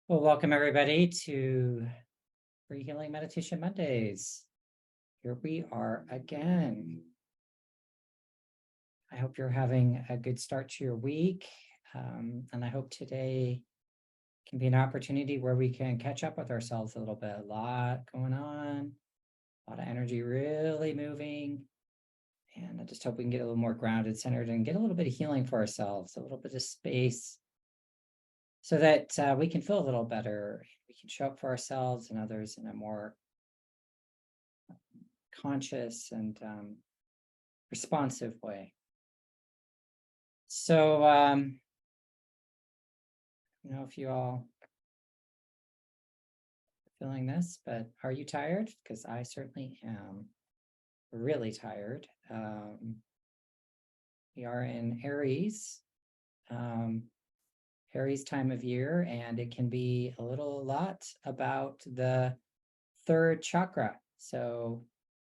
Well, welcome everybody to Free Healing Meditation Mondays. Here we are again. I hope you're having a good start to your week. And I hope today can be an opportunity where we can catch up with ourselves a little bit. A lot going on, a lot of energy really moving. And I just hope we can get a little more grounded, centered, and get a little bit of healing for ourselves, a little bit of space so that we can feel a little better. We can show up for ourselves and others in a more conscious and responsive way. So, if you all are feeling this, but are you tired? Because I certainly am really tired. We are in Aries, um, Aries time of year, and it can be a lot about the third chakra. So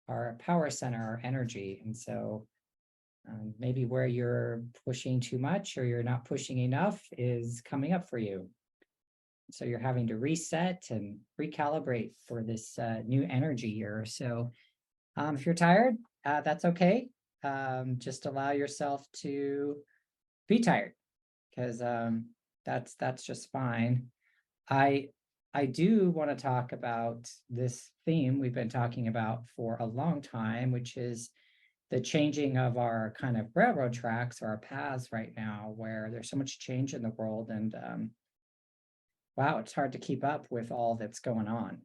our power center, our energy. And so maybe where you're pushing too much or you're not pushing enough is coming up for you. So you're having to reset and recalibrate for this new energy year. So if you're tired, that's okay. Just allow yourself to be tired because that's just fine. I I do want to talk about this theme we've been talking about for a long time, which is the changing of our kind of railroad tracks or our paths right now, where there's so much change in the world, and wow, it's hard to keep up with all that's going on.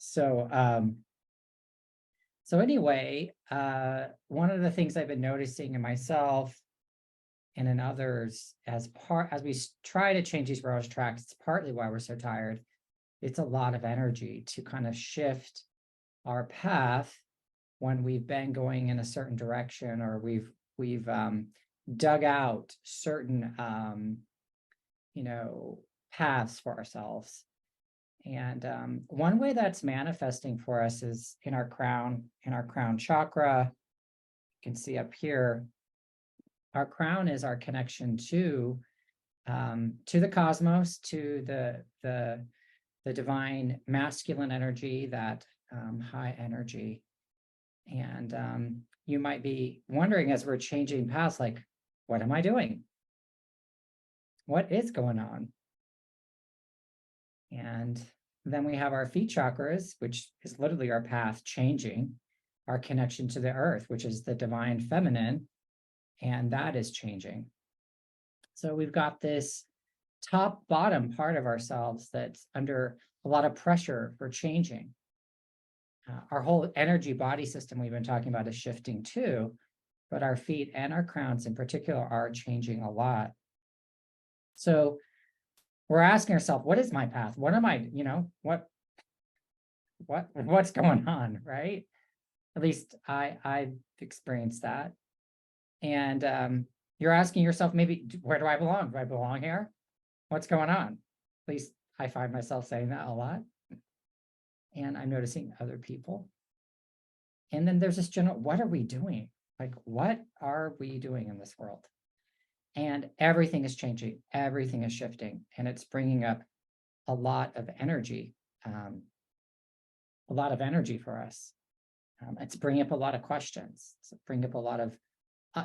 So, anyway, one of the things I've been noticing in myself and in others as we try to change these railroad tracks, it's partly why we're so tired. It's a lot of energy to kind of shift our path when we've been going in a certain direction, or we've dug out certain paths for ourselves. And one way that's manifesting for us is in our crown chakra. You can see up here, our crown is our connection to the cosmos, to the divine masculine energy, that high energy. And you might be wondering, as we're changing paths, like, what am I doing? What is going on? And then we have our feet chakras, which is literally our path changing, our connection to the earth, which is the divine feminine, and that is changing. So we've got this top bottom part of ourselves that's under a lot of pressure for changing. Our whole energy body system we've been talking about is shifting too, but our feet and our crowns in particular are changing a lot. So we're asking ourselves, what is my path? What am I, what's going on, right? At least I've experienced that. And you're asking yourself, maybe, where do I belong? Do I belong here? What's going on? At least I find myself saying that a lot. And I'm noticing other people. And then there's this general, what are we doing? Like, what are we doing in this world? And everything is changing, everything is shifting, and it's bringing up a lot of energy, for us. It's bringing up a lot of questions. It's bringing up a lot of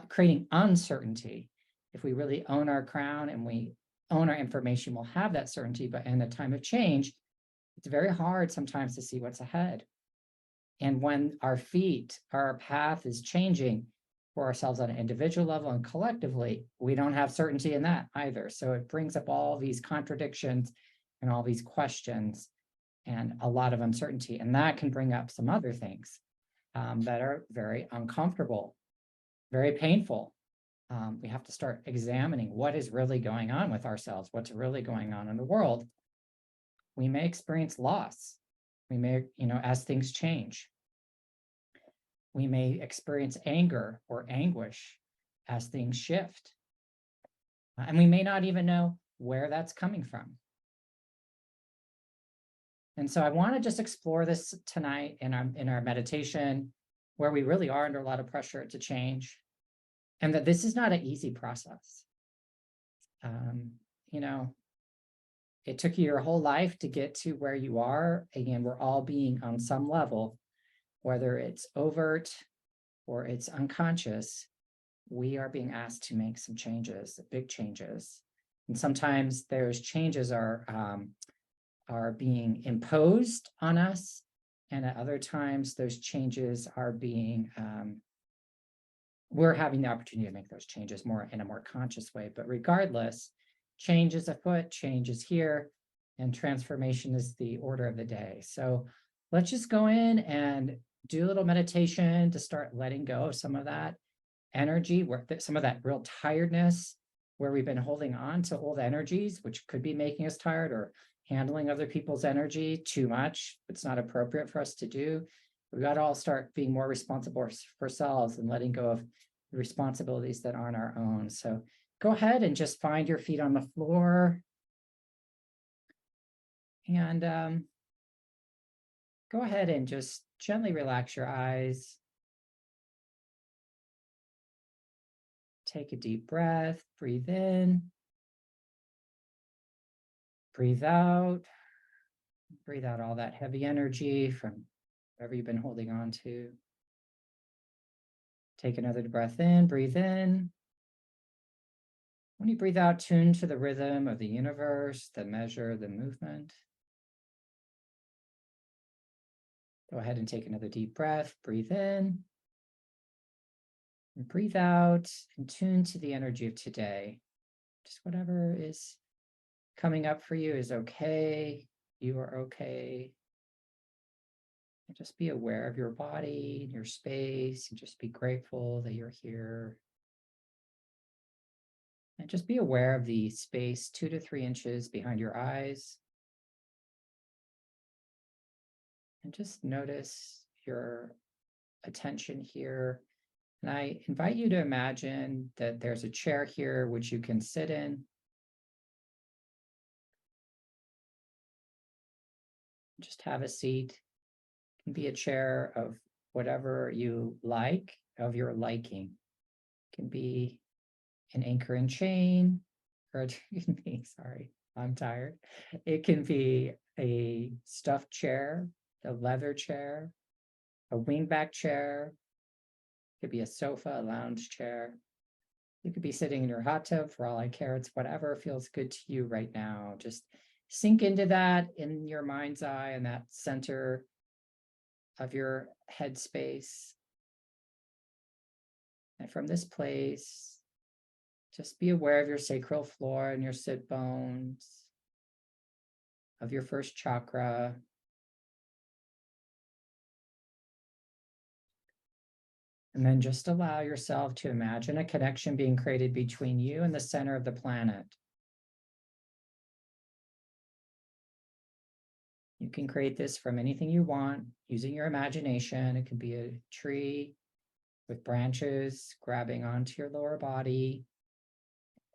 creating uncertainty. If we really own our crown and we own our information, we'll have that certainty. But in a time of change, it's very hard sometimes to see what's ahead. And when our path is changing for ourselves on an individual level and collectively, we don't have certainty in that either. So it brings up all these contradictions and all these questions and a lot of uncertainty. And that can bring up some other things that are very uncomfortable, very painful. We have to start examining what is really going on with ourselves, what's really going on in the world. We may experience loss. We may, as things change. We may experience anger or anguish as things shift. And we may not even know where that's coming from. And so I want to just explore this tonight in our meditation, where we really are under a lot of pressure to change, and that this is not an easy process. it took you your whole life to get to where you are. Again, we're all being on some level, whether it's overt or it's unconscious, we are being asked to make some changes, big changes. And sometimes those changes are being imposed on us. And at other times, those changes are being, we're having the opportunity to make those changes more in a more conscious way. But regardless, change is afoot, change is here, and transformation is the order of the day. So let's just go in and do a little meditation to start letting go of some of that energy, where some of that real tiredness, where we've been holding on to old energies, which could be making us tired, or handling other people's energy too much. It's not appropriate for us to do. We've got to all start being more responsible for ourselves and letting go of the responsibilities that aren't our own. So go ahead and just find your feet on the floor. And go ahead and just gently relax your eyes. Take a deep breath, breathe in, breathe out all that heavy energy from whatever you've been holding on to. Take another breath in, breathe in. When you breathe out, tune to the rhythm of the universe, the measure, the movement. Go ahead and take another deep breath, breathe in, and breathe out, and tune to the energy of today. Just whatever is coming up for you is okay. You are okay. And just be aware of your body, your space, and just be grateful that you're here. And just be aware of the space 2 to 3 inches behind your eyes. And just notice your attention here. And I invite you to imagine that there's a chair here which you can sit in. Just have a seat. It can be a chair of whatever you like, of your liking. It can be an anchor and chain, or it can be, sorry, I'm tired. It can be a stuffed chair, a leather chair, a wingback chair. It could be a sofa, a lounge chair. You could be sitting in your hot tub, for all I care. It's whatever feels good to you right now. Just sink into that in your mind's eye, and that center of your headspace. And from this place, just be aware of your sacral floor and your sit bones, of your first chakra. And then just allow yourself to imagine a connection being created between you and the center of the planet. You can create this from anything you want using your imagination. It could be a tree with branches grabbing onto your lower body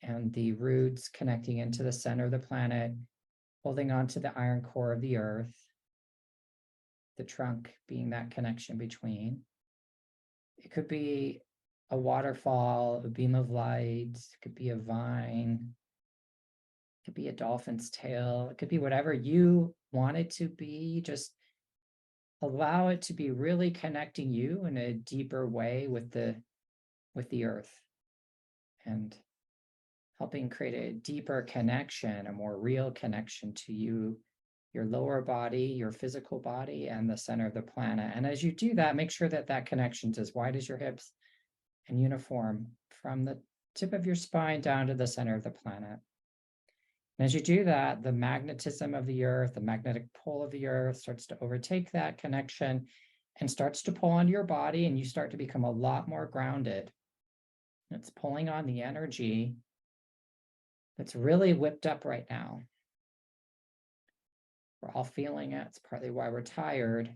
and the roots connecting into the center of the planet, holding onto the iron core of the earth, the trunk being that connection between. It could be a waterfall, a beam of light, it could be a vine, it could be a dolphin's tail, it could be whatever you want it to be. Just allow it to be really connecting you in a deeper way with the earth, and helping create a deeper connection, a more real connection to you, your lower body, your physical body, and the center of the planet. And as you do that, make sure that that connection's as wide as your hips and uniform from the tip of your spine down to the center of the planet. And as you do that, the magnetism of the earth, the magnetic pull of the earth starts to overtake that connection and starts to pull onto your body, and you start to become a lot more grounded. It's pulling on the energy that's really whipped up right now. We're all feeling it. It's partly why we're tired.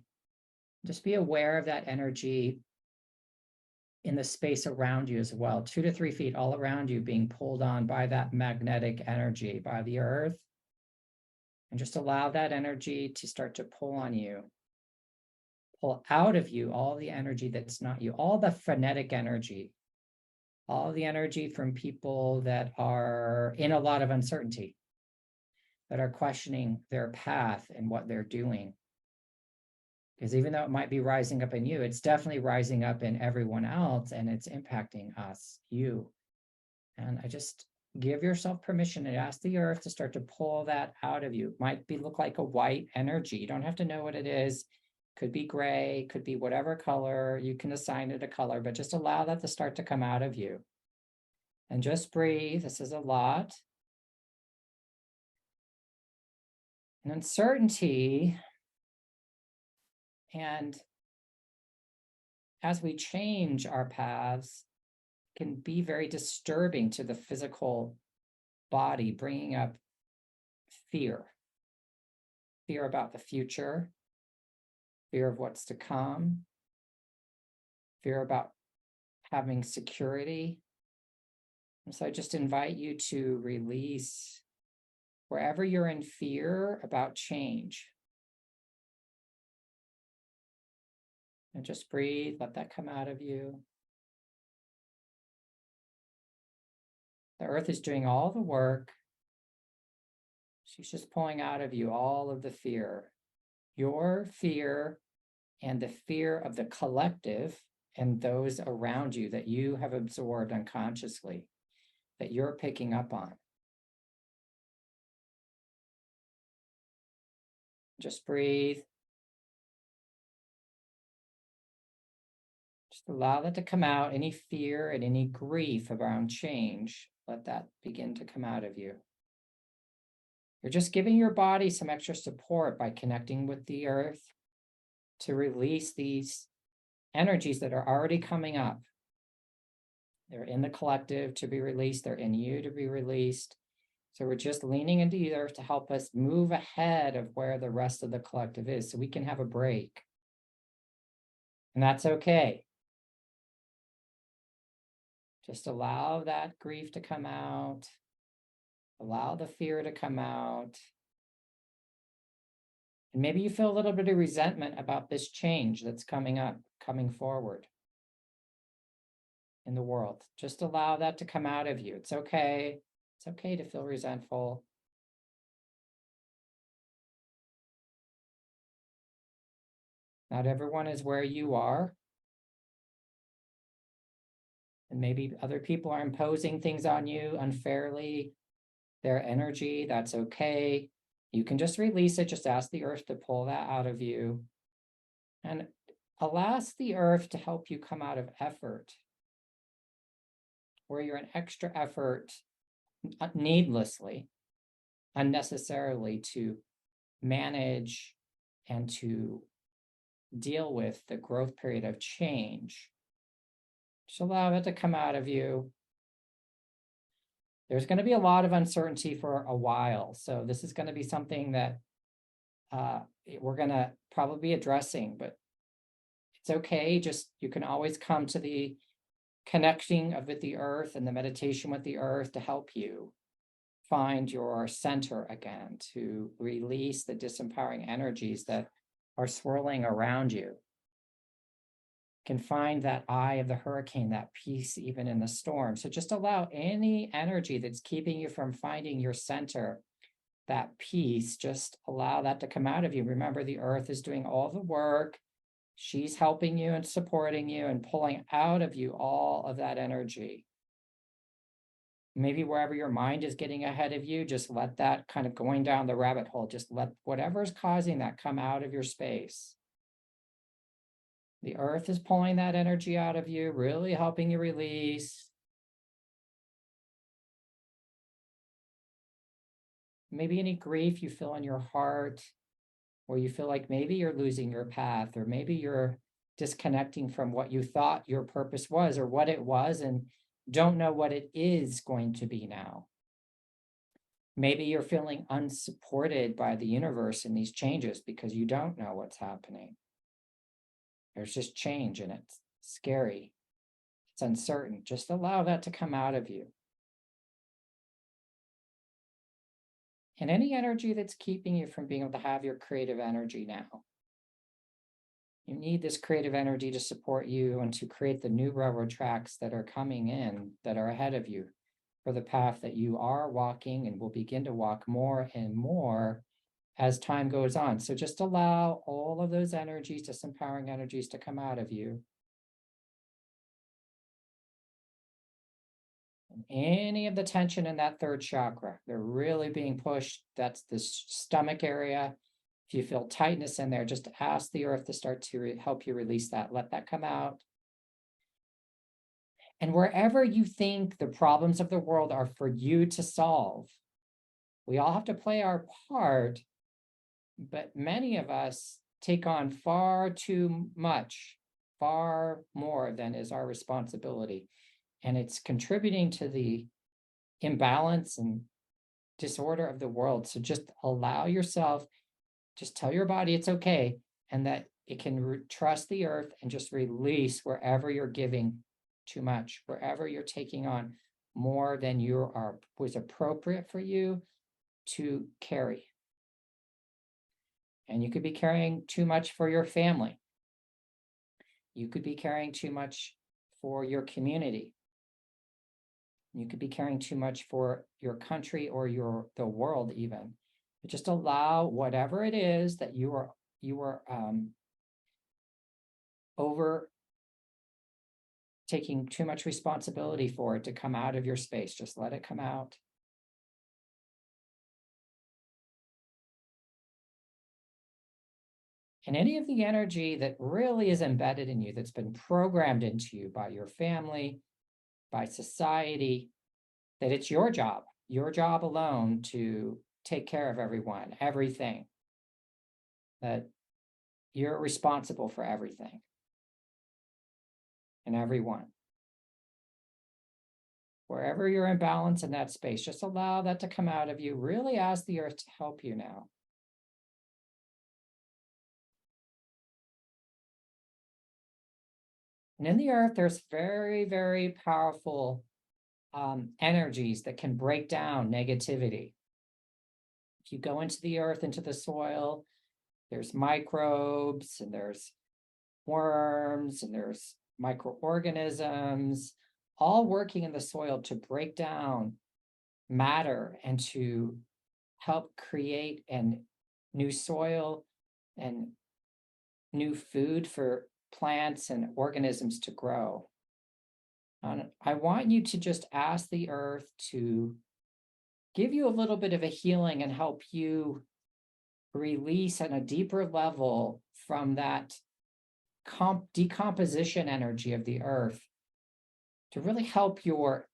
Just be aware of that energy in the space around you as well, 2 to 3 feet all around you, being pulled on by that magnetic energy, by the earth. And just allow that energy to start to pull on you, pull out of you all the energy that's not you, all the frenetic energy, all the energy from people that are in a lot of uncertainty. that are questioning their path and what they're doing. Because even though it might be rising up in you, it's definitely rising up in everyone else, and it's impacting us, you. And I just give yourself permission and ask the earth to start to pull that out of you. It might look like a white energy. You don't have to know what it is. Could be gray, could be whatever color. You can assign it a color, but just allow that to start to come out of you. And just breathe. This is a lot. And uncertainty, and as we change our paths, can be very disturbing to the physical body, bringing up fear about the future, fear of what's to come, fear about having security. And so I just invite you to release wherever you're in fear about change. And just breathe, let that come out of you. The earth is doing all the work. She's just pulling out of you all of the fear, your fear and the fear of the collective and those around you that you have absorbed unconsciously, that you're picking up on. Just breathe. Just allow that to come out. Any fear and any grief around change, let that begin to come out of you. You're just giving your body some extra support by connecting with the earth to release these energies that are already coming up. They're in the collective to be released. They're in you to be released. So we're just leaning into the earth to help us move ahead of where the rest of the collective is, so we can have a break. And that's okay. Just allow that grief to come out. Allow the fear to come out. And maybe you feel a little bit of resentment about this change that's coming up, coming forward in the world. Just allow that to come out of you. It's okay. It's okay to feel resentful. Not everyone is where you are. And maybe other people are imposing things on you unfairly, their energy, that's okay. You can just release it, just ask the earth to pull that out of you. And allow the earth to help you come out of effort, where you're in extra effort needlessly, unnecessarily, to manage and to deal with the growth period of change. Just allow it to come out of you. There's going to be a lot of uncertainty for a while. So this is going to be something that we're going to probably be addressing, but it's okay. Just, you can always come to the connecting with the earth and the meditation with the earth to help you find your center again, to release the disempowering energies that are swirling around you. Can find that eye of the hurricane, that peace even in the storm. So just allow any energy that's keeping you from finding your center, that peace, just allow that to come out of you. Remember, the earth is doing all the work. She's helping you and supporting you and pulling out of you all of that energy. Maybe wherever your mind is getting ahead of you, just let that kind of going down the rabbit hole, just let whatever's causing that come out of your space. The earth is pulling that energy out of you, really helping you release. Maybe any grief you feel in your heart, or you feel like maybe you're losing your path, or maybe you're disconnecting from what you thought your purpose was or what it was and don't know what it is going to be now. Maybe you're feeling unsupported by the universe in these changes because you don't know what's happening. There's just change and it's scary. It's uncertain. Just allow that to come out of you. And any energy that's keeping you from being able to have your creative energy now. You need this creative energy to support you and to create the new railroad tracks that are coming in, that are ahead of you. for the path that you are walking and will begin to walk more and more as time goes on. So just allow all of those energies, disempowering energies, to come out of you. And any of the tension in that third chakra, they're really being pushed. That's the stomach area. If you feel tightness in there, just ask the earth to start to help you release that. Let that come out. And wherever you think the problems of the world are for you to solve, we all have to play our part, but many of us take on far too much, far more than is our responsibility. And it's contributing to the imbalance and disorder of the world. So just allow yourself, just tell your body it's okay, and that it can trust the earth and just release wherever you're giving too much, wherever you're taking on more than was appropriate for you to carry. And you could be carrying too much for your family. You could be carrying too much for your community. You could be carrying too much for your country or the world even. But just allow whatever it is that you are over taking too much responsibility for it to come out of your space. Just let it come out. And any of the energy that really is embedded in you, that's been programmed into you by your family, by society, that it's your job alone to take care of everyone, everything, that you're responsible for everything and everyone. Wherever you're in balance in that space, just allow that to come out of you. Really ask the earth to help you now. And in the earth, there's very, very powerful energies that can break down negativity. If you go into the earth, into the soil, there's microbes and there's worms and there's microorganisms, all working in the soil to break down matter and to help create new soil and new food for plants and organisms to grow. And I want you to just ask the earth to give you a little bit of a healing and help you release on a deeper level from that decomposition energy of the earth, to really help your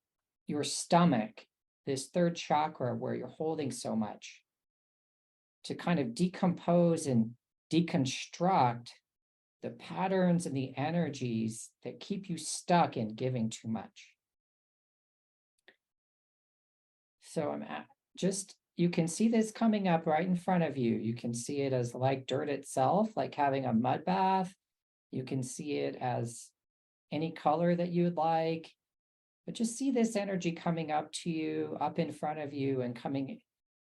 stomach, this third chakra where you're holding so much, to kind of decompose and deconstruct the patterns and the energies that keep you stuck in giving too much. So you can see this coming up right in front of you. You can see it as like dirt itself, like having a mud bath. You can see it as any color that you would like, but just see this energy coming up to you, up in front of you, and coming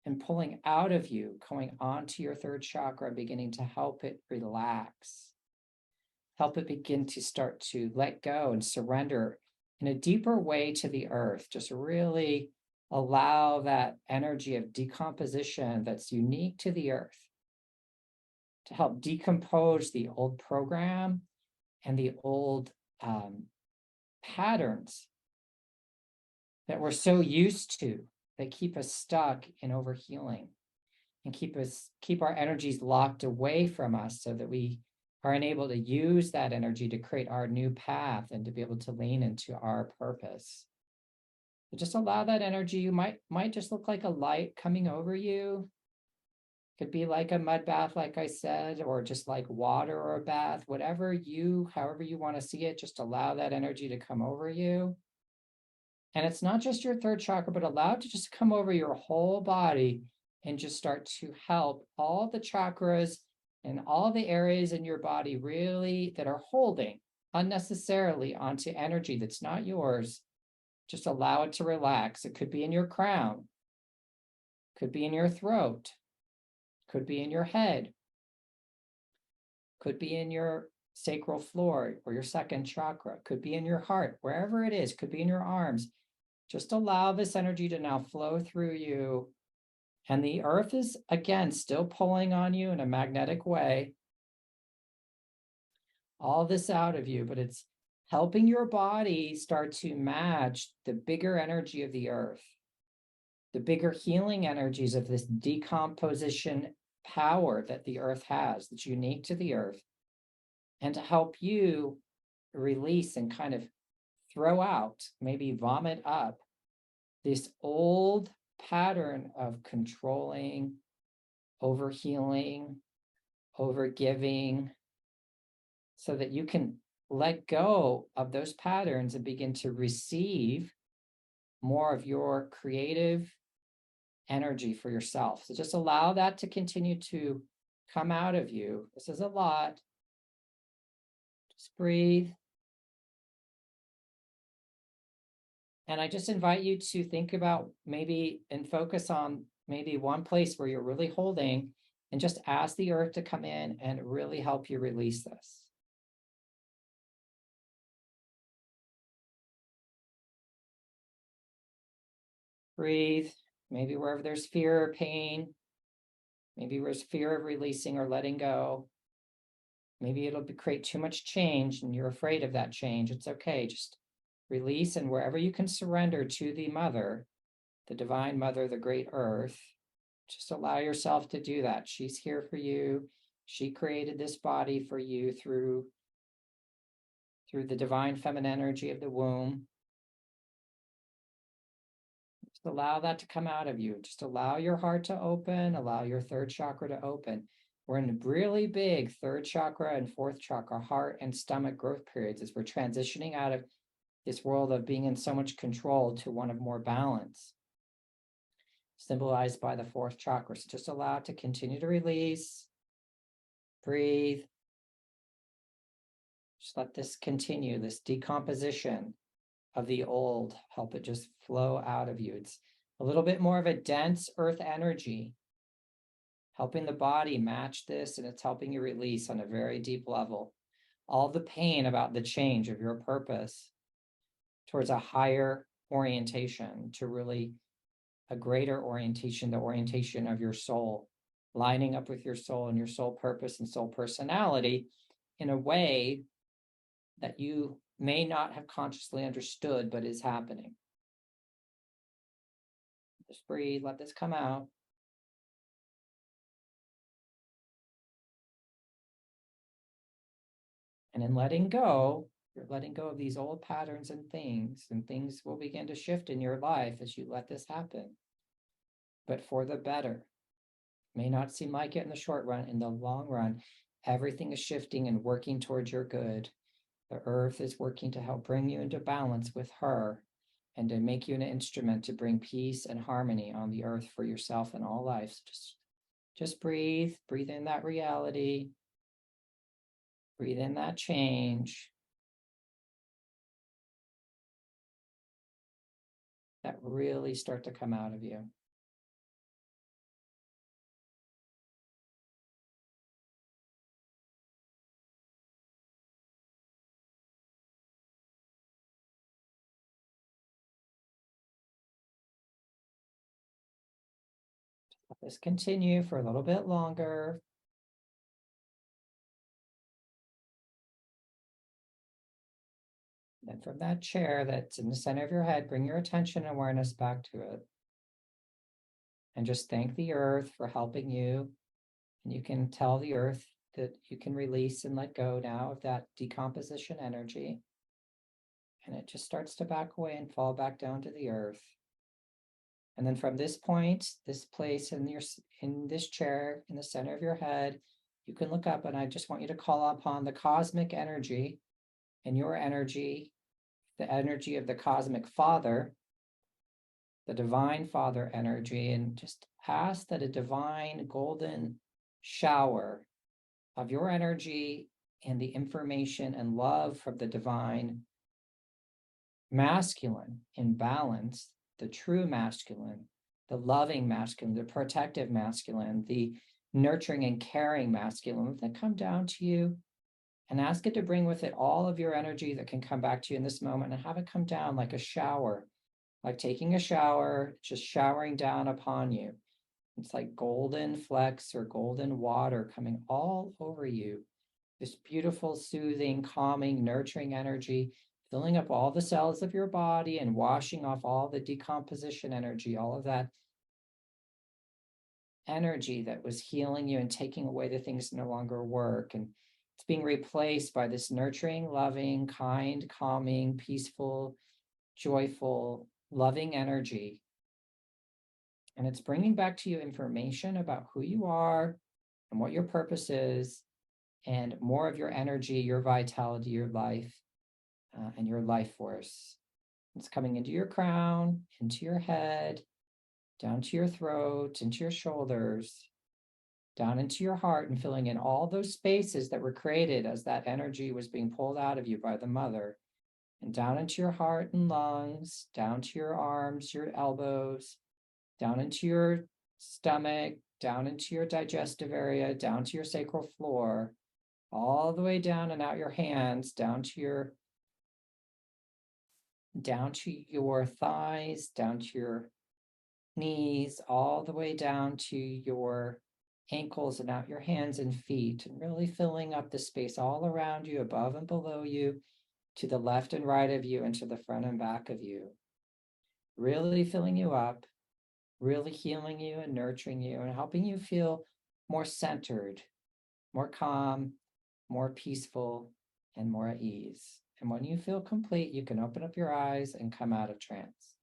and pulling out of you, going onto your third chakra, beginning to help it relax, help it begin to start to let go and surrender in a deeper way to the earth. Just really allow that energy of decomposition that's unique to the earth to help decompose the old program and the old patterns that we're so used to, that keep us stuck in overhealing and keep our energies locked away from us, so that we are unable to use that energy to create our new path and to be able to lean into our purpose. So just allow that energy. You might just look like a light coming over you. Could be like a mud bath, like I said, or just like water or a bath, however you want to see it, just allow that energy to come over you. And it's not just your third chakra, but allow it to just come over your whole body and just start to help all the chakras and all the areas in your body really that are holding unnecessarily onto energy that's not yours. Just allow it to relax. It could be in your crown, could be in your throat, could be in your head, could be in your sacral floor or your second chakra, could be in your heart, wherever it is, could be in your arms. Just allow this energy to now flow through you. And the earth is, again, still pulling on you in a magnetic way. All this out of you, but it's helping your body start to match the bigger energy of the earth, the bigger healing energies of this decomposition power that the earth has, that's unique to the earth, and to help you release and kind of throw out, maybe vomit up this old pattern of controlling, overhealing, overgiving, so that you can let go of those patterns and begin to receive more of your creative energy for yourself. So just allow that to continue to come out of you. This is a lot. Just breathe. And I just invite you to think about maybe and focus on maybe one place where you're really holding, and just ask the earth to come in and really help you release this. Breathe. Maybe wherever there's fear or pain, maybe there's fear of releasing or letting go. Maybe it'll create too much change and you're afraid of that change. It's okay. Just release, and wherever you can surrender to the mother, the divine mother, the great earth, just allow yourself to do that. She's here for you. She created this body for you through the divine feminine energy of the womb. Just allow that to come out of you. Just allow your heart to open, allow your third chakra to open. We're in really big third chakra and fourth chakra, heart and stomach growth periods, as we're transitioning out of this world of being in so much control to one of more balance, symbolized by the fourth chakra. So just allow it to continue to release. Breathe. Just let this continue, this decomposition of the old, help it just flow out of you. It's a little bit more of a dense earth energy, helping the body match this, and it's helping you release on a very deep level all the pain about the change of your purpose towards a higher orientation, to really a greater orientation, the orientation of your soul, lining up with your soul and your soul purpose and soul personality in a way that you may not have consciously understood, but is happening. Just breathe, let this come out. And in letting go, you're letting go of these old patterns and things will begin to shift in your life as you let this happen. But for the better. May not seem like it in the short run. In the long run, everything is shifting and working towards your good. The earth is working to help bring you into balance with her and to make you an instrument to bring peace and harmony on the earth for yourself and all lives. Just breathe in that reality. Breathe in that change. That really start to come out of you. Let this continue for a little bit longer. Then from that chair that's in the center of your head, bring your attention and awareness back to it. And just thank the earth for helping you. And you can tell the earth that you can release and let go now of that decomposition energy. And it just starts to back away and fall back down to the earth. And then from this point, this place in this chair in the center of your head, you can look up, and I just want you to call upon the cosmic energy and your energy, the energy of the cosmic Father, the divine Father energy, and just ask that a divine golden shower of your energy and the information and love from the divine masculine in balance, the true masculine, the loving masculine, the protective masculine, the nurturing and caring masculine, that come down to you, and ask it to bring with it all of your energy that can come back to you in this moment, and have it come down like a shower like taking a shower, just showering down upon you. It's like golden flecks or golden water coming all over you. This beautiful, soothing, calming, nurturing energy, filling up all the cells of your body and washing off all the decomposition energy, all of that energy that was healing you and taking away the things that no longer work. And it's being replaced by this nurturing, loving, kind, calming, peaceful, joyful, loving energy. And it's bringing back to you information about who you are and what your purpose is, and more of your energy, your vitality, your life, and your life force. It's coming into your crown, into your head, down to your throat, into your shoulders, down into your heart, and filling in all those spaces that were created as that energy was being pulled out of you by the mother, and down into your heart and lungs, down to your arms, your elbows, down into your stomach, down into your digestive area, down to your sacral floor, all the way down and out your hands, down to your thighs, down to your knees, all the way down to your ankles and out your hands and feet, and really filling up the space all around you, above and below you, to the left and right of you, and to the front and back of you. Really filling you up, really healing you and nurturing you and helping you feel more centered, more calm, more peaceful, and more at ease. And when you feel complete, you can open up your eyes and come out of trance.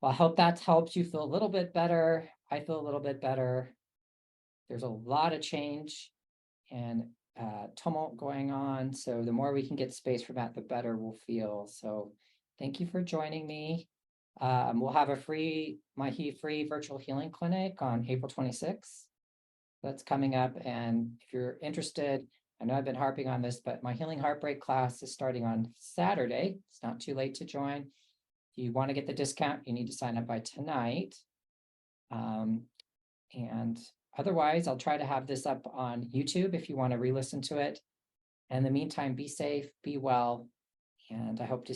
Well, I hope that's helped you feel a little bit better. I feel a little bit better. There's a lot of change and tumult going on. So the more we can get space for that, the better we'll feel. So thank you for joining me. We'll have a free virtual healing clinic on April 26th. That's coming up. And if you're interested, I know I've been harping on this, but my Healing Heartbreak class is starting on Saturday. It's not too late to join. If you want to get the discount, you need to sign up by tonight. And otherwise, I'll try to have this up on YouTube if you want to re-listen to it. In the meantime, be safe, be well, and I hope to